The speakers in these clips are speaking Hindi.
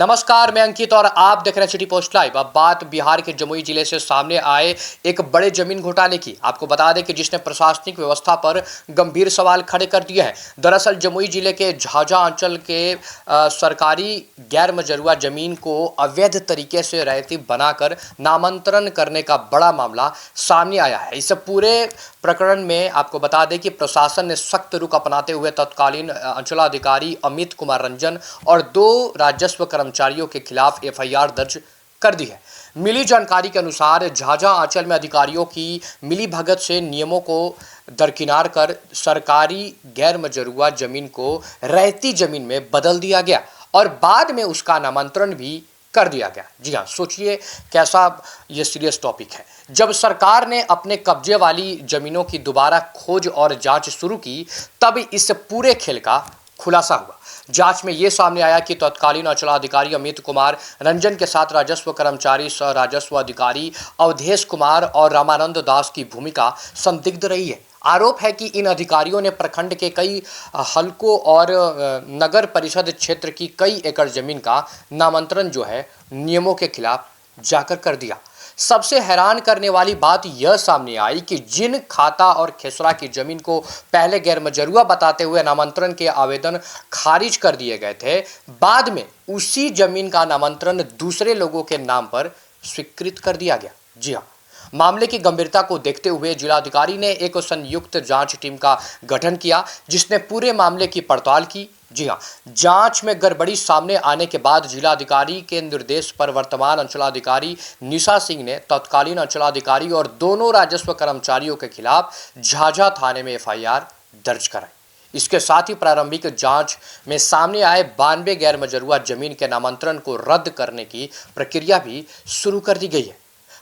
नमस्कार, मैं अंकित और आप देख रहे हैं सिटी पोस्ट लाइव। अब बात बिहार के जमुई जिले से सामने आए एक बड़े जमीन घोटाले की। आपको बता दें कि जिसने प्रशासनिक व्यवस्था पर गंभीर सवाल खड़े कर दिए हैं। दरअसल जमुई जिले के झाझा अंचल के सरकारी गैर मजरूआ जमीन को अवैध तरीके से रैयती बनाकर नामांतरण करने का बड़ा मामला सामने आया है। इस पूरे प्रकरण में आपको बता दें कि प्रशासन ने सख्त रुख अपनाते हुए तत्कालीन अंचलाधिकारी अमित कुमार रंजन और 2 राजस्व कर्मचारियों के खिलाफ एफआईआर दर्ज कर दी है। मिली जानकारी के अनुसार झाझा अंचल में अधिकारियों की मिलीभगत से नियमों को दरकिनार कर सरकारी गैर मजरूआ जमीन को रैयती जमीन में बदल दिया गया और बाद में उसका नामांतरण भी कर दिया गया। जी हाँ, सोचिए कैसा ये सीरियस टॉपिक है। जब सरकार ने अपने कब्जे वाली जमीनों की दोबारा खोज और जांच शुरू की, तब इस पूरे खेल का खुलासा हुआ। जांच में ये सामने आया कि तत्कालीन अंचलाधिकारी अमित कुमार रंजन के साथ राजस्व कर्मचारी सह राजस्व अधिकारी अवधेश कुमार और रामानंद दास की भूमिका संदिग्ध रही है। आरोप है कि इन अधिकारियों ने प्रखंड के कई हलकों और नगर परिषद क्षेत्र की कई एकड़ जमीन का नामांतरण जो है नियमों के खिलाफ जाकर कर दिया। सबसे हैरान करने वाली बात यह सामने आई कि जिन खाता और खेसरा की जमीन को पहले गैर मजरूआ बताते हुए नामांतरण के आवेदन खारिज कर दिए गए थे, बाद में उसी जमीन का नामांतरण दूसरे लोगों के नाम पर स्वीकृत कर दिया गया। जी हाँ, मामले की गंभीरता को देखते हुए जिलाधिकारी ने एक संयुक्त जांच टीम का गठन किया, जिसने पूरे मामले की पड़ताल की। जी हाँ, जांच में गड़बड़ी सामने आने के बाद जिलाधिकारी के निर्देश पर वर्तमान अंचलाधिकारी निशा सिंह ने तत्कालीन अंचलाधिकारी और दोनों राजस्व कर्मचारियों के खिलाफ झाझा थाने में एफआईआर दर्ज कराई। इसके साथ ही प्रारंभिक जांच में सामने आए 92 गैर मजरूआ जमीन के नामांतरण को रद्द करने की प्रक्रिया भी शुरू कर दी गई है।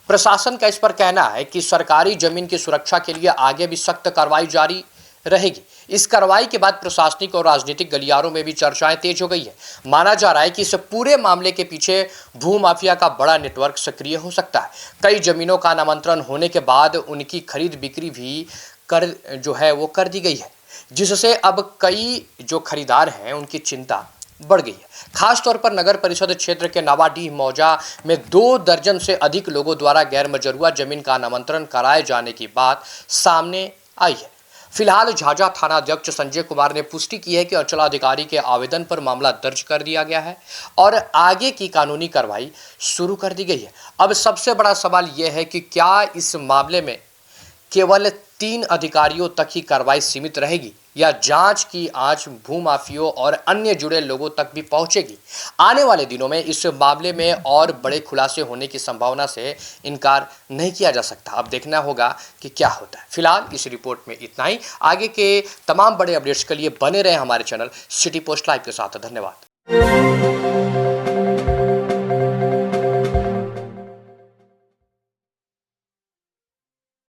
प्रशासन का इस पर कहना है कि सरकारी जमीन की सुरक्षा के लिए आगे भी सख्त कार्रवाई जारी रहेगी। इस कार्रवाई के बाद प्रशासनिक और राजनीतिक गलियारों में भी चर्चाएं तेज हो गई है। माना जा रहा है कि इस पूरे मामले के पीछे भू माफिया का बड़ा नेटवर्क सक्रिय हो सकता है। कई जमीनों का नामांतरण होने के बाद उनकी खरीद बिक्री भी कर दी गई है, जिससे अब कई जो खरीदार हैं उनकी चिंता बढ़ गई है। खास तौर पर नगर परिषद क्षेत्र के नावाडीह मौजा में 2 दर्जन से अधिक लोगों द्वारा गैर मजरूआ जमीन का नामांतरण कराए जाने की बात सामने आई है। फिलहाल झाझा थाना अध्यक्ष संजय कुमार ने पुष्टि की है कि अंचलाधिकारी के आवेदन पर मामला दर्ज कर दिया गया है और आगे की कानूनी कार्रवाई शुरू कर दी गई है। अब सबसे बड़ा सवाल यह है कि क्या इस मामले में केवल 3 अधिकारियों तक ही कार्रवाई सीमित रहेगी या जांच की आंच भूमाफियों और अन्य जुड़े लोगों तक भी पहुंचेगी। आने वाले दिनों में इस मामले में और बड़े खुलासे होने की संभावना से इनकार नहीं किया जा सकता। अब देखना होगा कि क्या होता है। फिलहाल इस रिपोर्ट में इतना ही। आगे के तमाम बड़े अपडेट्स के लिए बने रहे हमारे चैनल सिटी पोस्ट लाइव के साथ। धन्यवाद।